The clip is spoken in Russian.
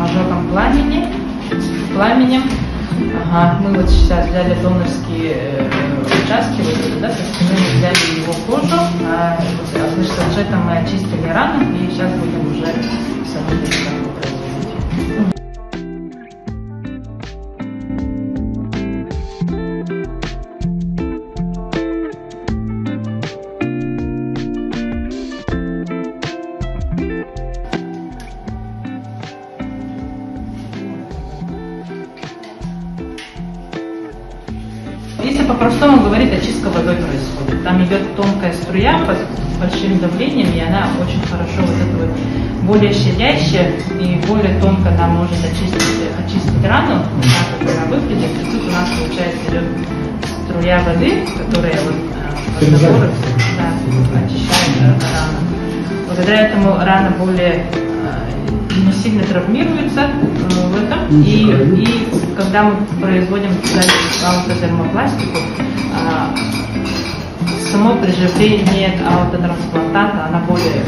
ожогом пламенем. Ага, мы вот сейчас взяли донорские участки, вот, да, со спины мы взяли его кожу, значит, с джетом мы очистили рану и сейчас будем уже саму пересадку производить. Если по-простому говорить, очистка водой происходит. Там идет тонкая струя под большим давлением, и она очень хорошо вот это вот более щадящая и более тонко она может очистить рану, как она выглядит. И тут у нас получается идет струя воды, которая вот очищает рану. Благодаря этому рана более не сильно травмируется в этом. И когда мы производим аутотермопластику, само приживление аутотрансплантата, она более